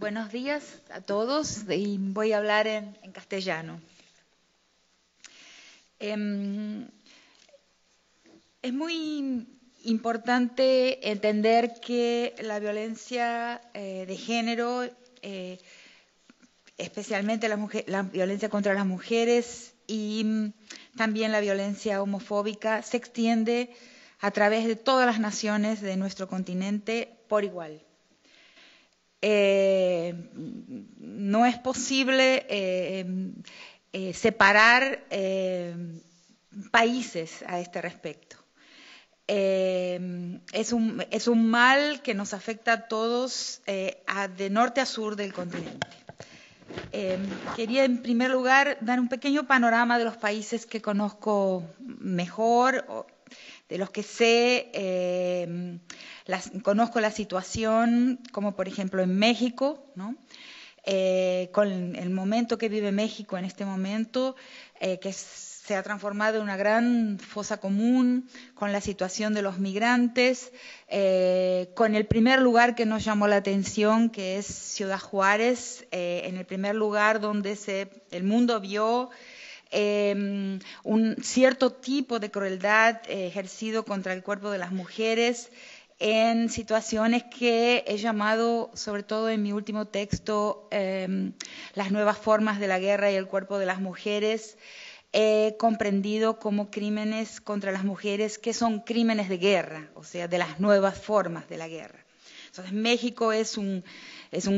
buenos días a todos y voy a hablar en castellano. Es muy importante entender que la violencia de género, especialmente la violencia contra las mujeres y también la violencia homofóbica, se extiende a través de todas las naciones de nuestro continente por igual. No es posible separar países a este respecto. Es un mal que nos afecta a todos de norte a sur del continente. Quería en primer lugar dar un pequeño panorama de los países que conozco mejor, de los que sé, conozco la situación, como por ejemplo en México, ¿no? Con el momento que vive México en este momento, que se ha transformado en una gran fosa común, con la situación de los migrantes, con el primer lugar que nos llamó la atención, que es Ciudad Juárez, en el primer lugar donde el mundo vio un cierto tipo de crueldad ejercido contra el cuerpo de las mujeres en situaciones que he llamado, sobre todo en mi último texto, las nuevas formas de la guerra y el cuerpo de las mujeres. He comprendido como crímenes contra las mujeres que son crímenes de guerra, o sea, de las nuevas formas de la guerra. Entonces, México es un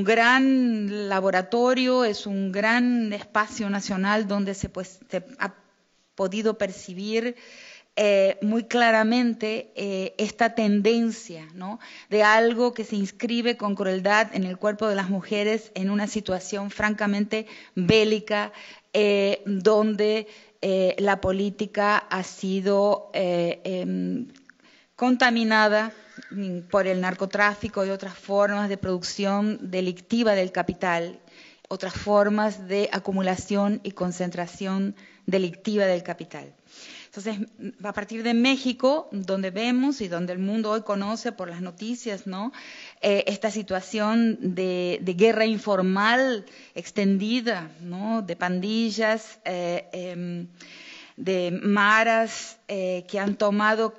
gran laboratorio, es un gran espacio nacional donde se ha podido percibir muy claramente esta tendencia, ¿no?, de algo que se inscribe con crueldad en el cuerpo de las mujeres en una situación francamente bélica, donde la política ha sido contaminada por el narcotráfico y otras formas de producción delictiva del capital, otras formas de acumulación y concentración delictiva del capital. Entonces, a partir de México, donde vemos y donde el mundo hoy conoce por las noticias, ¿no?, esta situación de guerra informal extendida, ¿no?, de pandillas, de maras que han tomado,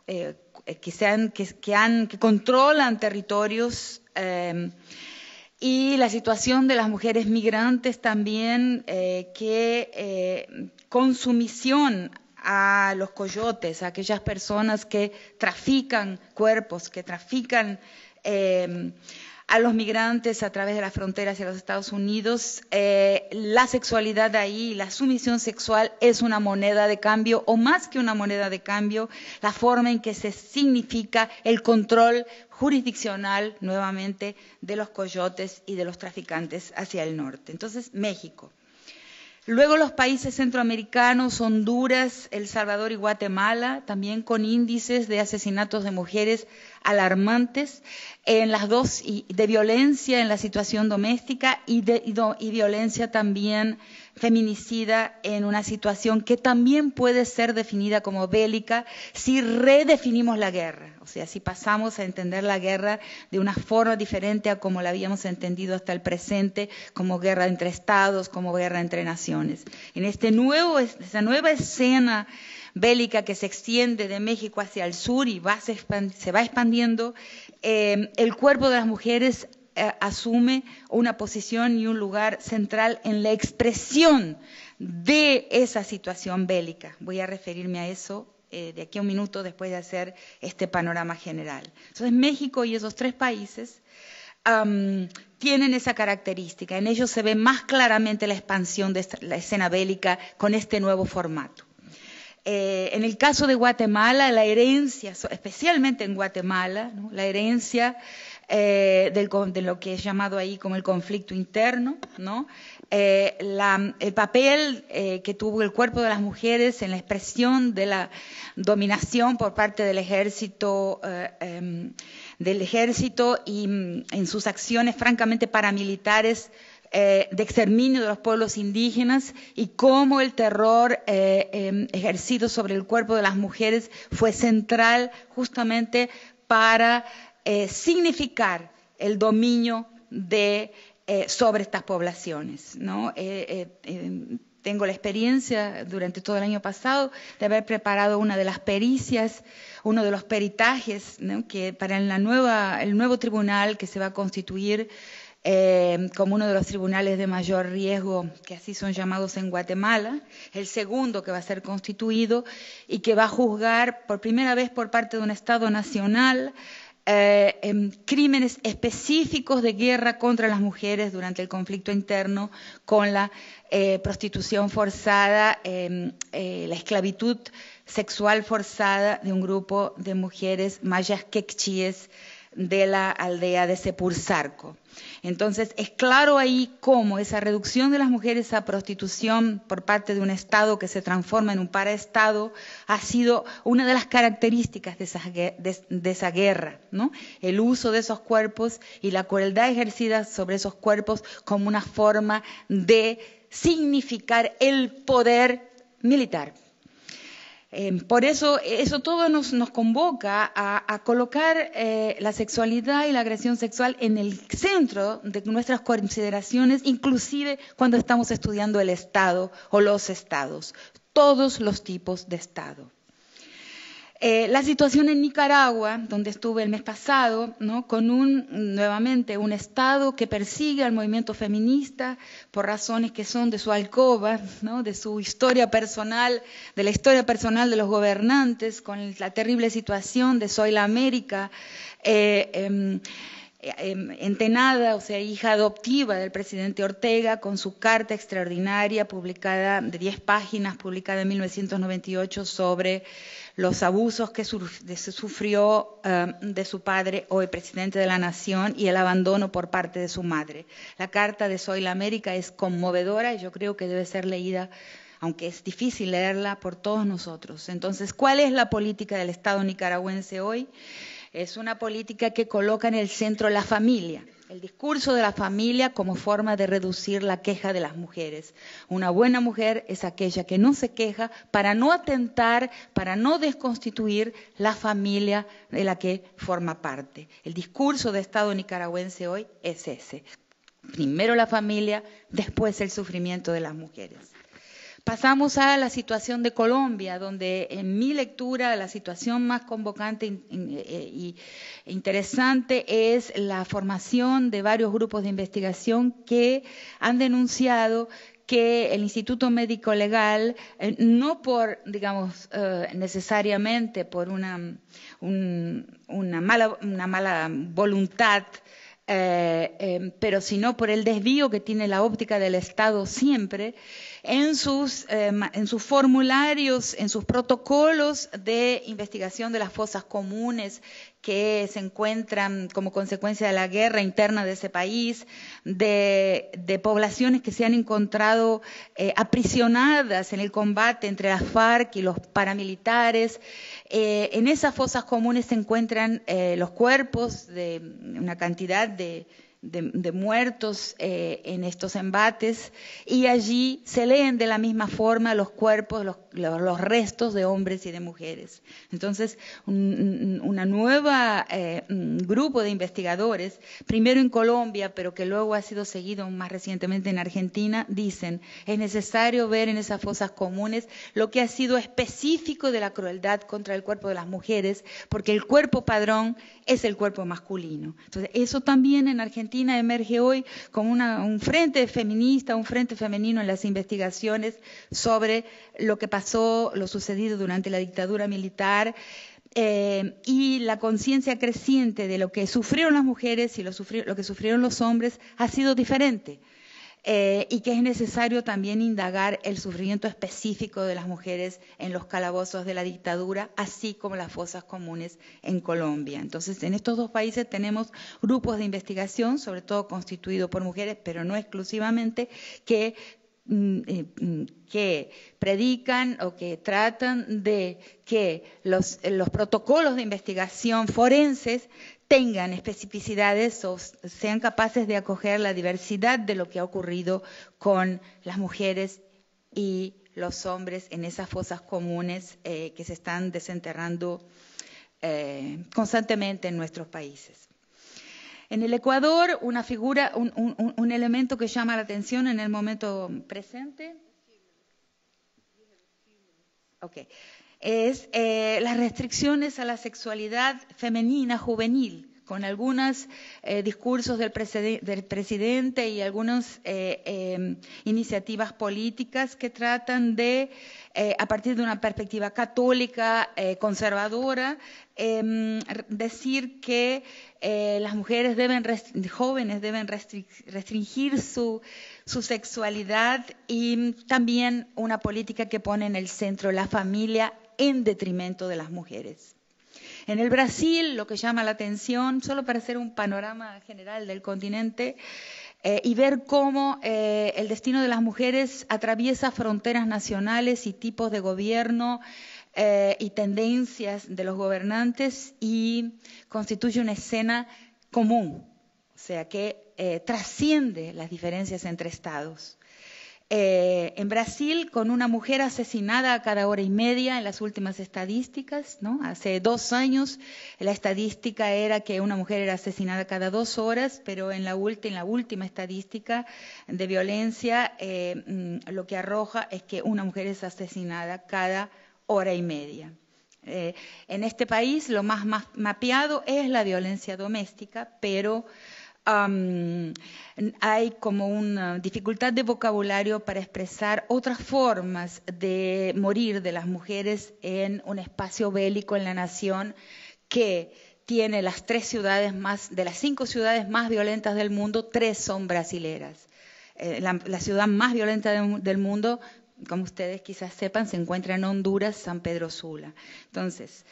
que controlan territorios, y la situación de las mujeres migrantes también, con sumisión a los coyotes, a aquellas personas que trafican cuerpos, que trafican a los migrantes a través de las fronteras hacia los Estados Unidos, la sexualidad ahí, la sumisión sexual es una moneda de cambio, o más que una moneda de cambio, la forma en que se significa el control jurisdiccional, nuevamente, de los coyotes y de los traficantes hacia el norte. Entonces, México. Luego los países centroamericanos, Honduras, El Salvador y Guatemala, también con índices de asesinatos de mujeres alarmantes, en las dos, y de violencia en la situación doméstica y violencia también feminicida en una situación que también puede ser definida como bélica si redefinimos la guerra, o sea, si pasamos a entender la guerra de una forma diferente a como la habíamos entendido hasta el presente, como guerra entre estados, como guerra entre naciones. En esta nueva escena bélica que se extiende de México hacia el sur y se va expandiendo, el cuerpo de las mujeres asume una posición y un lugar central en la expresión de esa situación bélica. Voy a referirme a eso de aquí a un minuto después de hacer este panorama general. Entonces, México y esos tres países tienen esa característica. En ellos se ve más claramente la expansión de la escena bélica con este nuevo formato. En el caso de Guatemala, la herencia, especialmente en Guatemala, ¿no?, la herencia de lo que es llamado ahí como el conflicto interno, ¿no?, el papel que tuvo el cuerpo de las mujeres en la expresión de la dominación por parte del ejército y en sus acciones francamente paramilitares de exterminio de los pueblos indígenas, y cómo el terror ejercido sobre el cuerpo de las mujeres fue central justamente para significar el dominio sobre estas poblaciones, ¿no? Tengo la experiencia durante todo el año pasado de haber preparado una de las pericias, uno de los peritajes, ¿no?, que para el nuevo tribunal que se va a constituir como uno de los tribunales de mayor riesgo, que así son llamados en Guatemala, el segundo que va a ser constituido y que va a juzgar por primera vez por parte de un Estado nacional crímenes específicos de guerra contra las mujeres durante el conflicto interno con la prostitución forzada, la esclavitud sexual forzada de un grupo de mujeres mayas quechíes de la aldea de Sepursarco. Entonces, es claro ahí cómo esa reducción de las mujeres a prostitución por parte de un Estado que se transforma en un paraestado ha sido una de las características de esa guerra, ¿no? El uso de esos cuerpos y la crueldad ejercida sobre esos cuerpos como una forma de significar el poder militar. Por eso todo nos convoca a colocar la sexualidad y la agresión sexual en el centro de nuestras consideraciones, inclusive cuando estamos estudiando el Estado o los Estados, todos los tipos de Estado. La situación en Nicaragua, donde estuve el mes pasado, ¿no?, con nuevamente un Estado que persigue al movimiento feminista por razones que son de su alcoba, ¿no?, de su historia personal, de la historia personal de los gobernantes, con la terrible situación de Soy la América, entenada, o sea, hija adoptiva del presidente Ortega, con su carta extraordinaria publicada de 10 páginas, publicada en 1998, sobre los abusos que se sufrió de su padre, hoy presidente de la Nación, y el abandono por parte de su madre. La carta de Soy la América es conmovedora y yo creo que debe ser leída, aunque es difícil leerla, por todos nosotros. Entonces, ¿cuál es la política del Estado nicaragüense hoy? Es una política que coloca en el centro la familia, el discurso de la familia como forma de reducir la queja de las mujeres. Una buena mujer es aquella que no se queja para no atentar, para no desconstituir la familia de la que forma parte. El discurso del Estado nicaragüense hoy es ese. Primero la familia, después el sufrimiento de las mujeres. Pasamos a la situación de Colombia, donde en mi lectura la situación más convocante e interesante es la formación de varios grupos de investigación que han denunciado que el Instituto Médico Legal, no por, digamos, necesariamente por una mala voluntad, pero sino por el desvío que tiene la óptica del Estado siempre, en sus formularios, en sus protocolos de investigación de las fosas comunes que se encuentran como consecuencia de la guerra interna de ese país, de poblaciones que se han encontrado aprisionadas en el combate entre las FARC y los paramilitares. En esas fosas comunes se encuentran los cuerpos de una cantidad de muertos en estos embates, y allí se leen de la misma forma los cuerpos, los restos de hombres y de mujeres. Entonces, una nueva grupo de investigadores, primero en Colombia, pero que luego ha sido seguido más recientemente en Argentina, dicen, es necesario ver en esas fosas comunes lo que ha sido específico de la crueldad contra el cuerpo de las mujeres, porque el cuerpo padrón es el cuerpo masculino. Entonces, eso también en Argentina emerge hoy como un frente feminista, un frente femenino en las investigaciones sobre lo que pasó, lo sucedido durante la dictadura militar, y la conciencia creciente de lo que sufrieron las mujeres y lo que sufrieron los hombres ha sido diferente. Y que es necesario también indagar el sufrimiento específico de las mujeres en los calabozos de la dictadura, así como las fosas comunes en Colombia. Entonces, en estos dos países tenemos grupos de investigación, sobre todo constituidos por mujeres, pero no exclusivamente, que predican o que tratan de que los protocolos de investigación forenses tengan especificidades o sean capaces de acoger la diversidad de lo que ha ocurrido con las mujeres y los hombres en esas fosas comunes que se están desenterrando constantemente en nuestros países. En el Ecuador, una figura, un elemento que llama la atención en el momento presente, es las restricciones a la sexualidad femenina juvenil, con algunos discursos del presidente y algunas iniciativas políticas que tratan de, a partir de una perspectiva católica conservadora, decir que las mujeres jóvenes deben restringir su sexualidad, y también una política que pone en el centro la familia en detrimento de las mujeres. En el Brasil, lo que llama la atención, solo para hacer un panorama general del continente, y ver cómo el destino de las mujeres atraviesa fronteras nacionales y tipos de gobierno y tendencias de los gobernantes, y constituye una escena común, o sea que trasciende las diferencias entre estados. En Brasil, con una mujer asesinada a cada hora y media en las últimas estadísticas, ¿no? Hace 2 años la estadística era que una mujer era asesinada cada 2 horas, pero en la última estadística de violencia lo que arroja es que una mujer es asesinada cada hora y media. En este país lo más mapeado es la violencia doméstica, pero hay como una dificultad de vocabulario para expresar otras formas de morir de las mujeres en un espacio bélico en la nación que tiene las 3 ciudades de las 5 ciudades más violentas del mundo, 3 son brasileras. La ciudad más violenta del mundo, como ustedes quizás sepan, se encuentra en Honduras, San Pedro Sula. Entonces,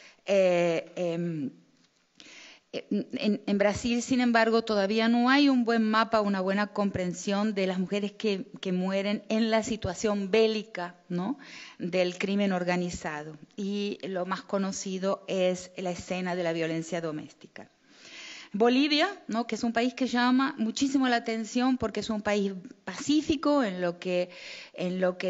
en Brasil, sin embargo, todavía no hay un buen mapa, una buena comprensión de las mujeres que mueren en la situación bélica, ¿no?, del crimen organizado. Y lo más conocido es la escena de la violencia doméstica. Bolivia, ¿no?, que es un país que llama muchísimo la atención porque es un país pacífico en lo que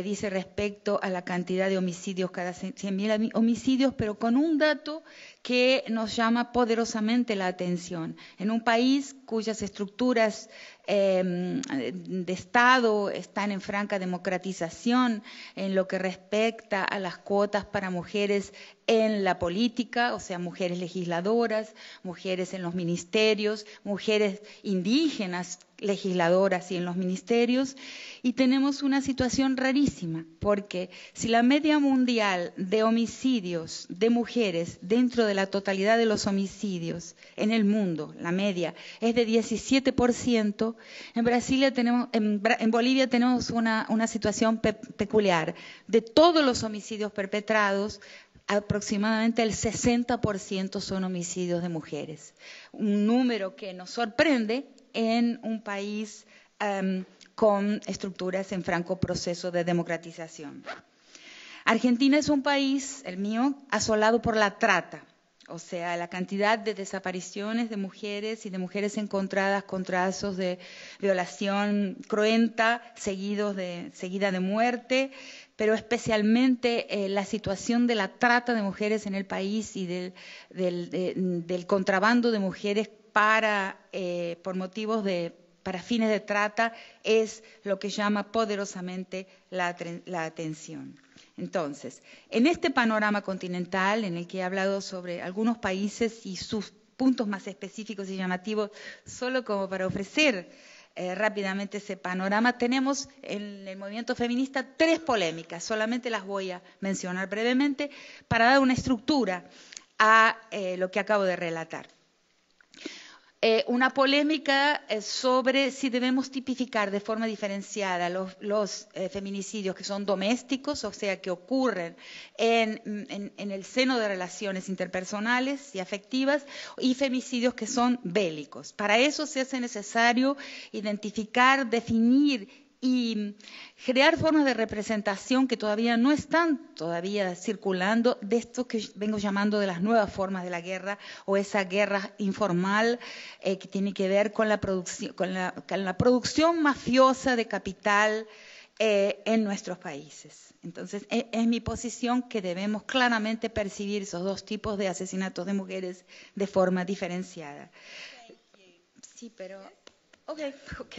dice respecto a la cantidad de homicidios, cada 100.000 homicidios, pero con un dato que nos llama poderosamente la atención. En un país cuyas estructuras de Estado están en franca democratización en lo que respecta a las cuotas para mujeres en la política, o sea, mujeres legisladoras, mujeres en los ministerios, mujeres indígenas legisladoras y en los ministerios, y tenemos una situación rarísima, porque si la media mundial de homicidios de mujeres dentro de la totalidad de los homicidios en el mundo, la media es de 17%, en Bolivia tenemos una situación peculiar. De todos los homicidios perpetrados, aproximadamente el 60% son homicidios de mujeres. Un número que nos sorprende en un país con estructuras en franco proceso de democratización. Argentina es un país, el mío, asolado por la trata. O sea, la cantidad de desapariciones de mujeres y de mujeres encontradas con trazos de violación cruenta, seguida de muerte, pero especialmente la situación de la trata de mujeres en el país y del contrabando de mujeres por motivos para fines de trata es lo que llama poderosamente la atención. Entonces, en este panorama continental en el que he hablado sobre algunos países y sus puntos más específicos y llamativos, solo como para ofrecer rápidamente ese panorama, tenemos en el movimiento feminista 3 polémicas, solamente las voy a mencionar brevemente para dar una estructura a lo que acabo de relatar. Una polémica sobre si debemos tipificar de forma diferenciada los feminicidios que son domésticos, o sea, que ocurren en el seno de relaciones interpersonales y afectivas, y femicidios que son bélicos. Para eso se hace necesario identificar, definir y crear formas de representación que todavía no están circulando, de esto que vengo llamando de las nuevas formas de la guerra, o esa guerra informal que tiene que ver con la producción mafiosa de capital en nuestros países. Entonces, es mi posición que debemos claramente percibir esos 2 tipos de asesinatos de mujeres de forma diferenciada. Sí, pero... Ok, ok.